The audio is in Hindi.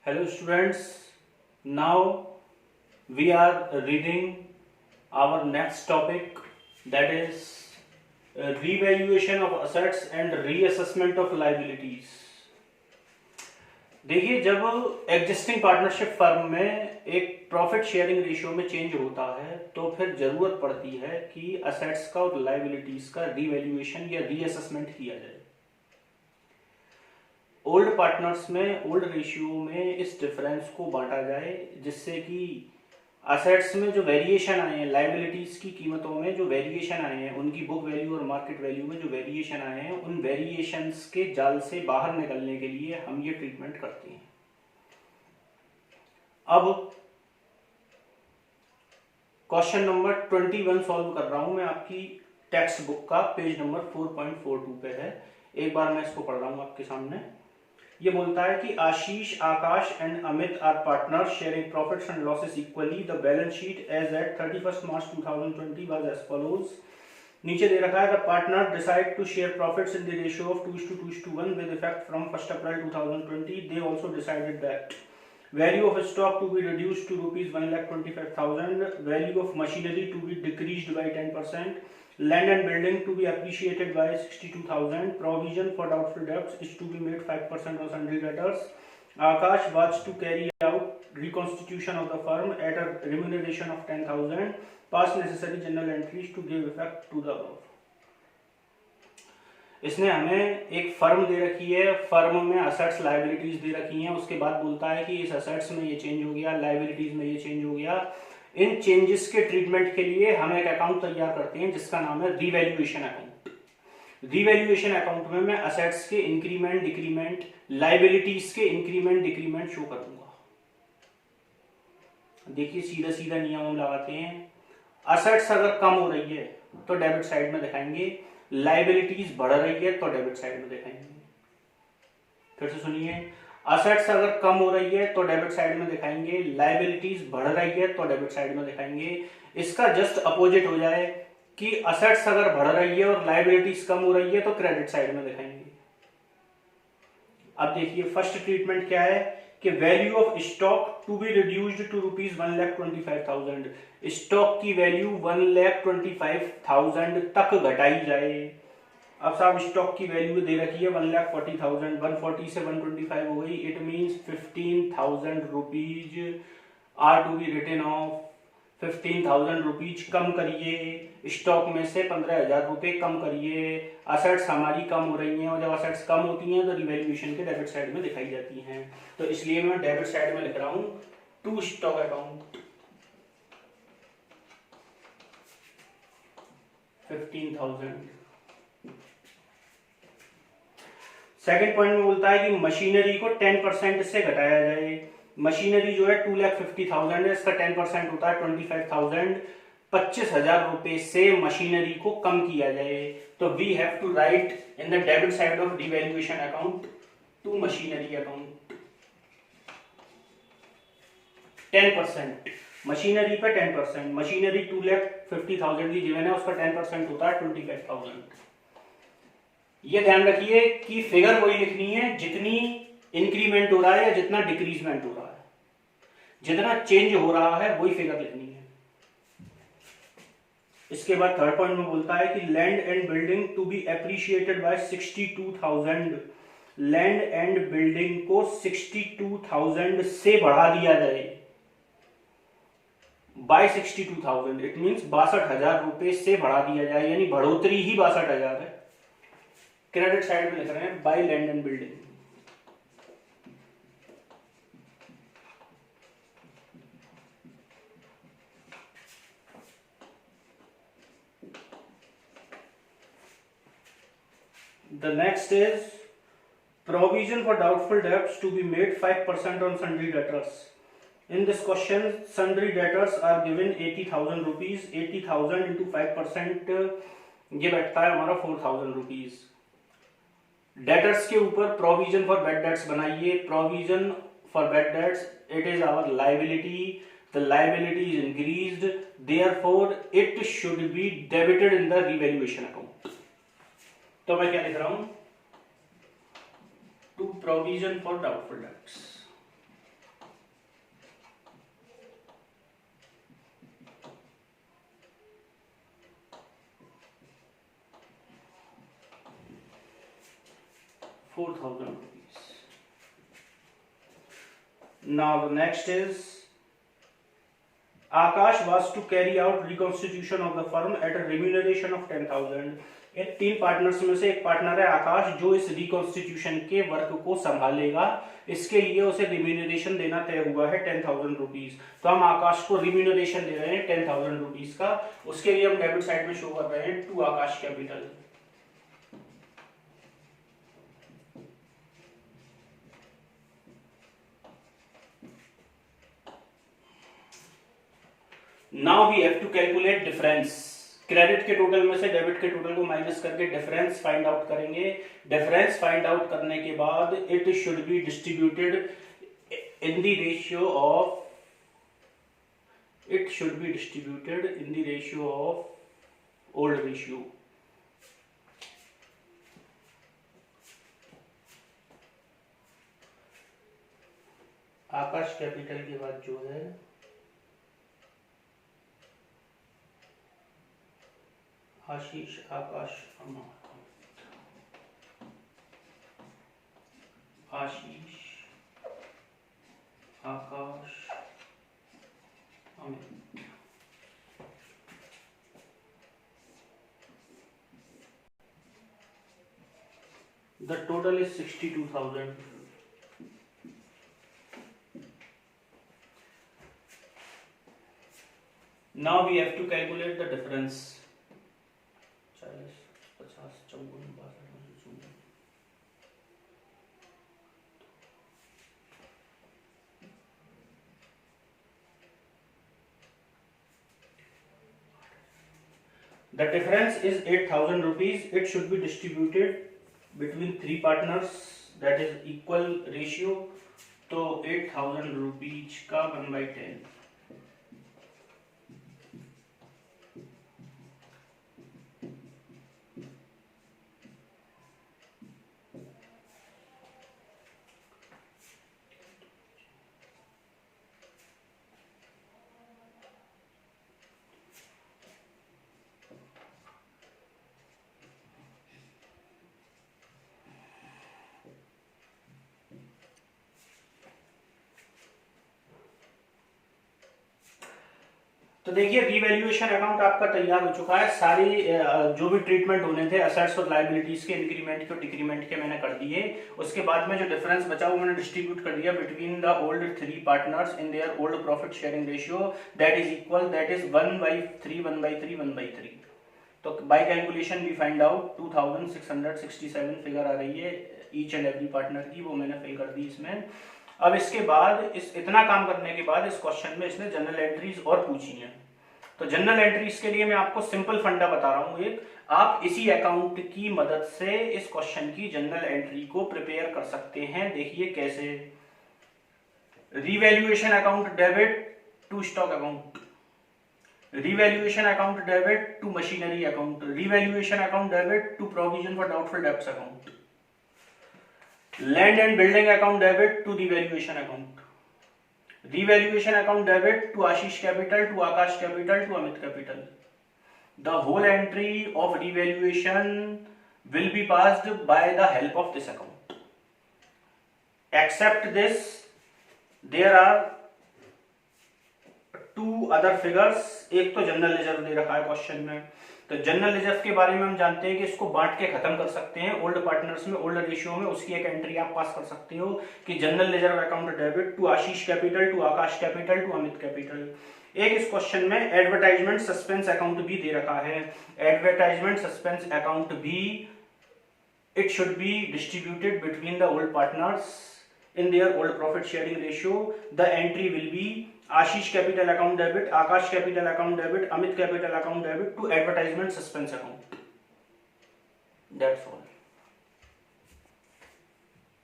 Hello students, now we are reading our next topic, that is revaluation of assets and reassessment of liabilities. देखिए, जब एग्जिस्टिंग पार्टनरशिप फर्म में एक प्रॉफिट शेयरिंग रेशियो में चेंज होता है तो फिर जरूरत पड़ती है कि असेट्स का और लाइबिलिटीज का रीवैल्यूएशन या रीअसेसमेंट किया जाए। ओल्ड पार्टनर्स में ओल्ड रेशियो में इस डिफरेंस को बांटा जाए, जिससे कि असेट्स में जो वेरिएशन आए हैं, लाइबिलिटीज की कीमतों में जो वेरिएशन आए हैं, उनकी बुक वैल्यू और मार्केट वैल्यू में जो वेरिएशन आए हैं, उन वेरिएशंस के जाल से बाहर निकलने के लिए हम ये ट्रीटमेंट करते हैं। अब क्वेश्चन नंबर 21 सॉल्व कर रहा हूं मैं, आपकी टेक्स्ट बुक का पेज नंबर 4.42 पे है। एक बार मैं इसको पढ़ रहा हूं आपके सामने। ये बोलता है कि Ashish, Akash and Amit are partner sharing profits and losses equally. The balance sheet as at 31 March 2020 was as follows. नीचे दे रखा है, the partner decide to share profits in the ratio of 2:2:1 with effect from 1 April 2020। They also decided that value of stock to be reduced to rupees 1,25,000, value of machinery to be decreased by 10%, land and building to be appreciated by 62,000, provision for doubtful debts is to be made 5% on sundry debtors. Akash was to carry out reconstitution of the firm at a remuneration of 10,000, pass necessary general entries to give effect to the above. इसने हमें एक फर्म दे रखी है, फर्म में असेट्स लायबिलिटीज दे रखी हैं। उसके बाद बोलता है कि इस असेट्स में ये चेंज हो गया, लायबिलिटीज में ये चेंज हो गया। इन चेंजेस के ट्रीटमेंट के लिए हम एक अकाउंट तैयार करते हैं जिसका नाम है रिवैल्यूएशन अकाउंट। रिवैल्यूएशन अकाउंट में मैं असेट्स के इंक्रीमेंट डिक्रीमेंट, लायबिलिटीज के इंक्रीमेंट डिक्रीमेंट शो करूंगा। देखिए, सीधा सीधा नियम हम लगाते हैं। असेट्स अगर कम हो रही है तो डेबिट साइड में दिखाएंगे, लाइबिलिटीज बढ़ रही है तो डेबिट साइड में दिखाएंगे। फिर से सुनिए, असेट्स अगर कम हो रही है तो डेबिट साइड में दिखाएंगे, लाइबिलिटीज बढ़ रही है तो डेबिट साइड में दिखाएंगे। इसका जस्ट अपोजिट हो जाए कि असेट्स अगर बढ़ रही है और लाइबिलिटीज कम हो रही है तो क्रेडिट साइड में दिखाएंगे। अब देखिए, फर्स्ट ट्रीटमेंट क्या है कि value of stock to be reduced to rupees 1,25,000। Stock की वैल्यू 1,25,000 तक घटाई जाए। अब साहब, स्टॉक की वैल्यू दे रखी है 1,40,000, 140 से 125 हो गई। It means 15,000 rupees are to be written off. 15,000 rupees कम करिए, स्टॉक में से 15,000 रुपए कम करिए। असेट्स हमारी कम हो रही हैं, और जब असेट्स कम होती हैं तो रिवैल्यूएशन के डेबिट साइड में दिखाई जाती हैं। तो इसलिए मैं डेबिट साइड में लिख रहा हूं to stock account 15,000। Second point में बोलता है कि मशीनरी को 10% से घटाया जाए। मशीनरी जो है 2,50,000 है, इसका 10% होता है 25,000। 25,000 रुपए से मशीनरी को कम किया जाए। तो we have to write in the debit side of revaluation account to machinery account 10%। Machinery पे 10%, मशीनरी 2,50,000 की गिवन है, उसका 10% होता है 25,000। ये ध्यान रखिए कि फिगर वही लिखनी है जितनी इंक्रीमेंट हो रहा है या जितना डिक्रीजमेंट हो रहा है, जितना चेंज हो रहा है वही फिगर लिखनी है। इसके बाद थर्ड पॉइंट में बोलता है कि land and building to be appreciated by 62,000। Land and building को 62,000 से बढ़ा दिया जाए बाय 62,000। इट मींस 62,000 रुपए से बढ़ा दिया जाए, यानी बढ़ोतरी ही 62,000 है। क्रेडिट साइड में लिख रहे हैं by land and building. The next is provision for doubtful debts to be made 5% on sundry debtors. In this question, sundry debtors are given 80,000 rupees. 80,000 into 5% ये बैठता है हमारा 4,000 रुपीज। डेटर्स के ऊपर प्रोविजन फॉर बैड डेट्स बनाइए। Provision for bad debts, it is our liability. The liability is increased, therefore it should be debited in the revaluation account. तो मैं क्या लिख रहा हूं, to provision for doubtful debts. 4,000 rupees. Now the next is Akash was to carry out reconstitution of the firm at a remuneration of 10,000. एक 3 पार्टनर्स में से एक पार्टनर है आकाश जो इस रिकॉन्स्टिट्यूशन के वर्क को संभालेगा। इसके लिए उसे रिम्यूनरेशन देना तय हुआ है 10,000 रुपीज। तो हम आकाश को रिम्यूनरेशन दे रहे हैं 10,000 रुपीज का। उसके लिए हम डेबिट साइड में शो कर रहे हैं to Akash capital. Now we have to calculate difference. Credit के टोटल में से डेबिट के टोटल को माइनस करके डिफरेंस फाइंड आउट करेंगे। डिफरेंस फाइंड आउट करने के बाद it should be distributed in the ratio of old ratio. Akash capital के बाद जो है आशीष आकाश आशीष आकाश Amit. The total is 62,000. Now we have to calculate the difference. 40, 50, 54, 62। The difference is 8,000 rupees. It should be distributed between 3 partners, that is equal ratio. तो 8,000 rupees का 1/10। तो देखिए रीवैल्यूएशन अकाउंट आपका तैयार हो चुका है। सारी जो भी ट्रीटमेंट होने थे असेट्स और लायबिलिटीज के, इंक्रीमेंट के और डिक्रीमेंट के मैंने कर दिए। उसके बाद में जो डिफरेंस बचा वो मैंने डिस्ट्रीब्यूट कर दिया between the old 3 partners in their old profit sharing ratio, that is equal, that is 1/3 1/3 1/3। तो by calculation we find out 2667 figure आ रही है ईच एंड एवरी पार्टनर की, वो मैंने फिल कर दी इसमें। अब इसके बाद इतना काम करने के बाद इस क्वेश्चन में इसने जनरल एंट्रीज और पूछी हैं। तो जनरल एंट्रीज के लिए मैं आपको सिंपल फंडा बता रहा हूं एक, आप इसी अकाउंट की मदद से इस क्वेश्चन की जनरल एंट्री को प्रिपेयर कर सकते हैं। देखिए कैसे। Revaluation account debit to stock account, revaluation account debit to machinery account, revaluation account debit to provision for doubtful debts account, land and building account debit to revaluation account, revaluation account debit to Ashish capital, to Akash capital, to Amit capital. The whole entry of revaluation will be passed by the help of this account. Except this, there are 2 other figures. एक तो जनरल रिजर्व दे रखा है क्वेश्चन में। तो जनरल रिजर्व के बारे में हम जानते हैं कि इसको बांट के खत्म कर सकते हैं ओल्ड पार्टनर्स में, ओल्ड रेशियो में। उसकी एक एंट्री आप पास कर सकते हो कि general reserve account debit to Ashish capital, to Akash capital, to Amit capital. एक इस क्वेश्चन में एडवर्टाइजमेंट सस्पेंस अकाउंट भी दे रखा है। एडवर्टाइजमेंट सस्पेंस अकाउंट भी it should be distributed between the old partners in their old profit sharing ratio. The entry will be Ashish capital account debit, Akash capital account debit, Amit capital account debit to advertisement suspense account. That's all.